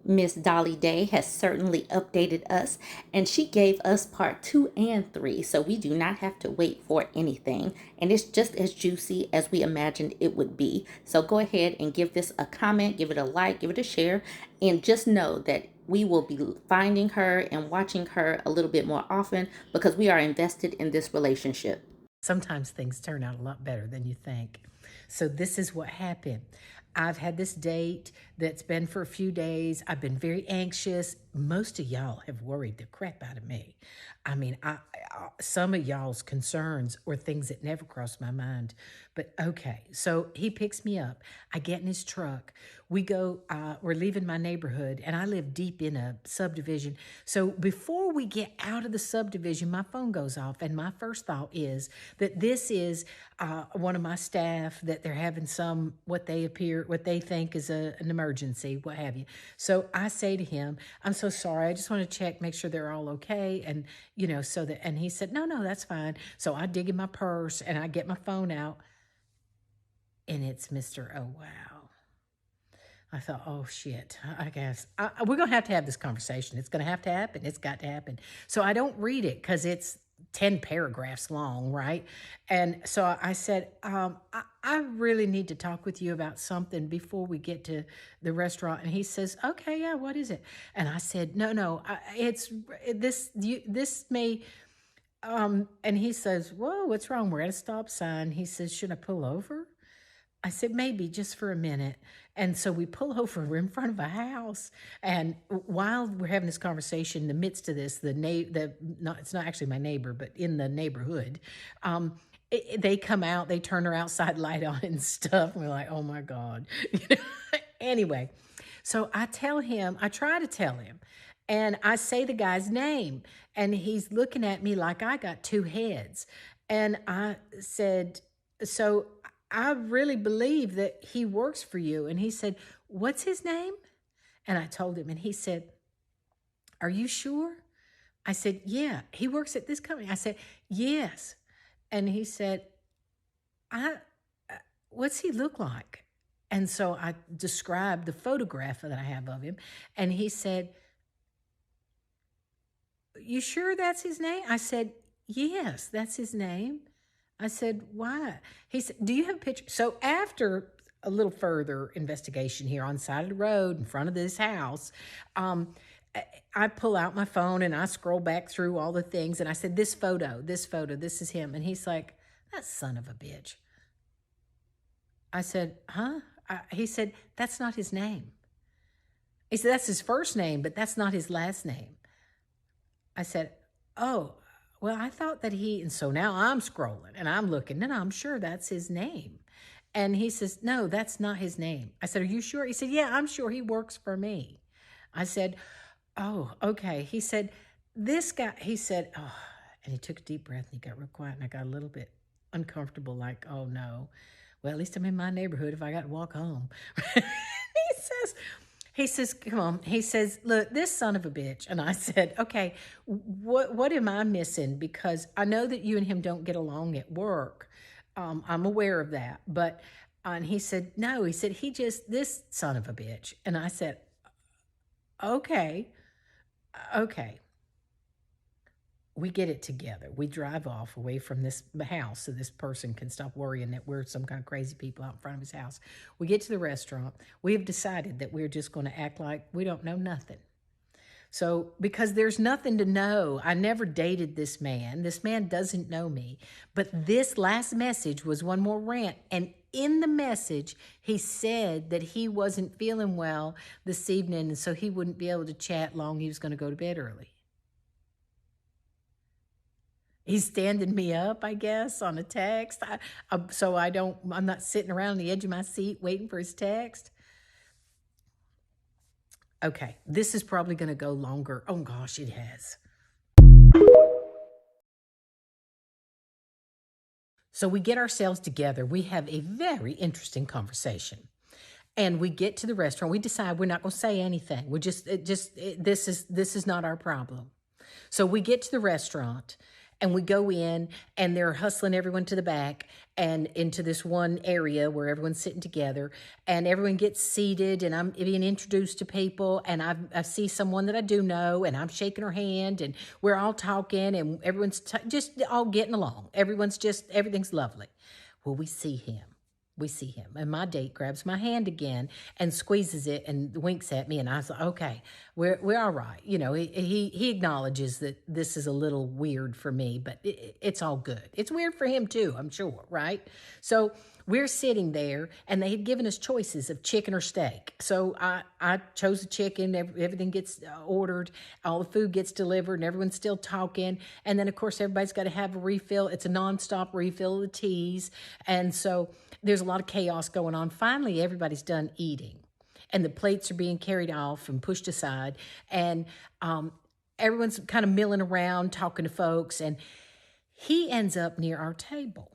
Miss Dolly Day has certainly updated us, and she gave us part 2 and 3, so we do not have to wait for anything. And it's just as juicy as we imagined it would be. So go ahead and give this a comment, give it a like, give it a share, and just know that we will be finding her and watching her a little bit more often because we are invested in this relationship. Sometimes things turn out a lot better than you think. So, this is what happened. I've had this date that's been for a few days. I've been very anxious. Most of y'all have worried the crap out of me. I mean, some of y'all's concerns were things that never crossed my mind. But okay, so he picks me up. I get in his truck. We're leaving my neighborhood, and I live deep in a subdivision. So before we get out of the subdivision, my phone goes off, and my first thought is that this is one of my staff, that they're having what they think is an emergency, what have you. So I say to him, "I'm so sorry. I just want to check, make sure they're all okay." And, and he said, no, that's fine. So I dig in my purse and I get my phone out, and it's Mr. Oh, wow. I thought, oh shit, I guess we're going to have this conversation. It's going to have to happen. It's got to happen. So I don't read it because it's 10 paragraphs long, right? And so I said, I really need to talk with you about something before we get to the restaurant. And he says, okay, yeah, what is it? And I said, no, it's this may, and he says, whoa, what's wrong? We're at a stop sign. He says, should I pull over? I said, maybe just for a minute. And so we pull over, we're in front of a house. And while we're having this conversation, in the midst of this, it's not actually my neighbor, but in the neighborhood, they come out, they turn their outside light on and stuff. And we're like, oh my God. Anyway, so I try to tell him, and I say the guy's name, and he's looking at me like I got two heads. And I said, so I really believe that he works for you. And he said, what's his name? And I told him, and he said, are you sure? I said, yeah, he works at this company. I said, yes. And he said, what's he look like? And so I described the photograph that I have of him. And he said, you sure that's his name? I said, yes, that's his name. I said, why? He said, do you have a picture? So after a little further investigation here on the side of the road in front of this house, I pull out my phone and I scroll back through all the things. And I said, this photo, this is him. And he's like, that son of a bitch. I said, huh? He said, that's not his name. He said, that's his first name, but that's not his last name. I said, oh, well, I thought that and so now I'm scrolling and I'm looking, and I'm sure that's his name. And he says, no, that's not his name. I said, are you sure? He said, yeah, I'm sure he works for me. I said, oh, okay. He said, this guy, he said, oh, and he took a deep breath and he got real quiet, and I got a little bit uncomfortable, like, oh no, well, at least I'm in my neighborhood if I got to walk home. He says, come on. He says, look, this son of a bitch. And I said, okay, what am I missing? Because I know that you and him don't get along at work. I'm aware of that. But, and he said, no, he said, this son of a bitch. And I said, okay. We get it together. We drive off away from this house so this person can stop worrying that we're some kind of crazy people out in front of his house. We get to the restaurant. We have decided that we're just going to act like we don't know nothing. So, because there's nothing to know, I never dated this man. This man doesn't know me. But this last message was one more rant. And in the message, he said that he wasn't feeling well this evening, and so he wouldn't be able to chat long. He was going to go to bed early. He's standing me up, I guess, on a text. I'm not sitting around on the edge of my seat waiting for his text. Okay, this is probably going to go longer. Oh gosh, it has. So we get ourselves together. We have a very interesting conversation. And we get to the restaurant. We decide we're not going to say anything. This is not our problem. So we get to the restaurant, And we go in, and they're hustling everyone to the back and into this one area where everyone's sitting together, and everyone gets seated, and I'm being introduced to people, and I see someone that I do know, and I'm shaking her hand, and we're all talking, and everyone's just all getting along. Everything's lovely. Well, we see him. We see him, and my date grabs my hand again and squeezes it and winks at me, and I was like, "Okay, we're all right." You know, he acknowledges that this is a little weird for me, but it's all good. It's weird for him too, I'm sure, right? So we're sitting there, and they had given us choices of chicken or steak. So I chose the chicken. Everything gets ordered, all the food gets delivered, and everyone's still talking. And then, of course, everybody's got to have a refill. It's a nonstop refill of the teas, and so there's a lot of chaos going on. Finally, everybody's done eating, and the plates are being carried off and pushed aside, and everyone's kind of milling around, talking to folks, and he ends up near our table.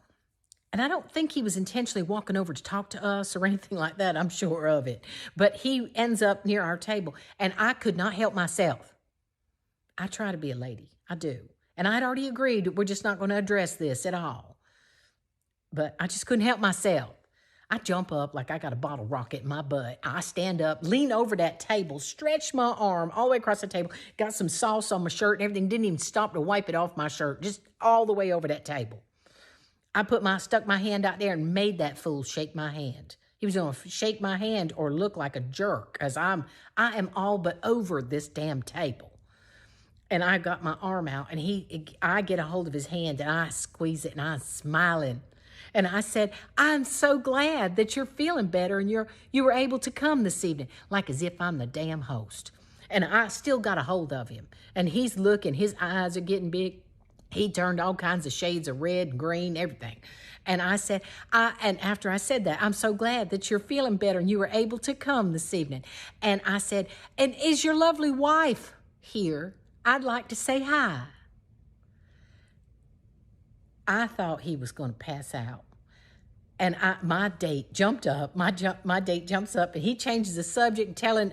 And I don't think he was intentionally walking over to talk to us or anything like that. I'm sure of it. But he ends up near our table, and I could not help myself. I try to be a lady. I do. And I'd already agreed that we're just not going to address this at all. But I just couldn't help myself. I jump up like I got a bottle rocket in my butt. I stand up, lean over that table, stretch my arm all the way across the table, got some sauce on my shirt and everything, didn't even stop to wipe it off my shirt, just all the way over that table. I stuck my hand out there and made that fool shake my hand. He was going to shake my hand or look like a jerk, as I am all but over this damn table. And I got my arm out, and I get a hold of his hand, and I squeeze it, and I'm smiling. And I said, "I'm so glad that you're feeling better and you were able to come this evening," like as if I'm the damn host. And I still got a hold of him. And he's looking, his eyes are getting big. He turned all kinds of shades of red and green, everything. And I said, and after I said that, "I'm so glad that you're feeling better and you were able to come this evening." And I said, "And is your lovely wife here? I'd like to say hi." I thought he was going to pass out. And my date jumped up. My date jumps up, and he changes the subject, telling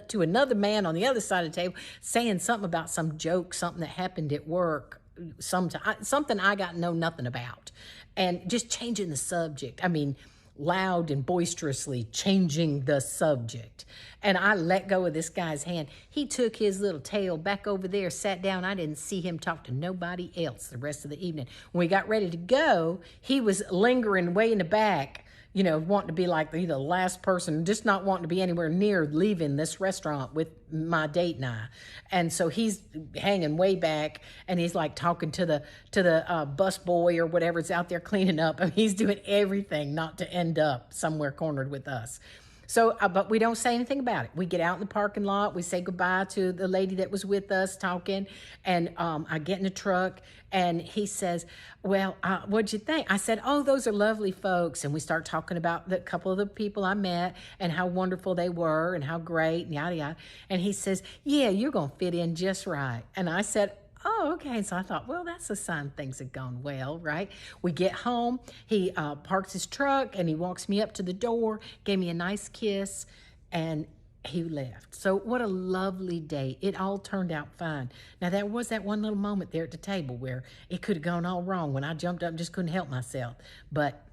to another man on the other side of the table, saying something about some joke, something that happened at work, something I got know nothing about, and just changing the subject. I mean, loud and boisterously changing the subject. And I let go of this guy's hand. He took his little tail back over there, sat down. I didn't see him talk to nobody else the rest of the evening. When we got ready to go, he was lingering way in the back, you know, wanting to be like the last person, just not wanting to be anywhere near leaving this restaurant with my date and I. And so he's hanging way back, and he's like talking to the bus boy or whatever's out there cleaning up. I mean, he's doing everything not to end up somewhere cornered with us. So, but we don't say anything about it. We get out in the parking lot. We say goodbye to the lady that was with us talking. And I get in the truck, and he says, "Well, what'd you think?" I said, "Oh, those are lovely folks." And we start talking about the couple of the people I met and how wonderful they were and how great and yada, yada. And he says, "Yeah, you're going to fit in just right." And I said, "Oh, okay." So I thought, well, that's a sign things have gone well, right? We get home. He parks his truck, and he walks me up to the door, gave me a nice kiss, and he left. So what a lovely day. It all turned out fine. Now, there was that one little moment there at the table where it could have gone all wrong when I jumped up and just couldn't help myself. But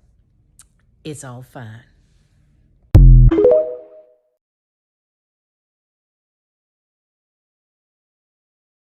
it's all fine.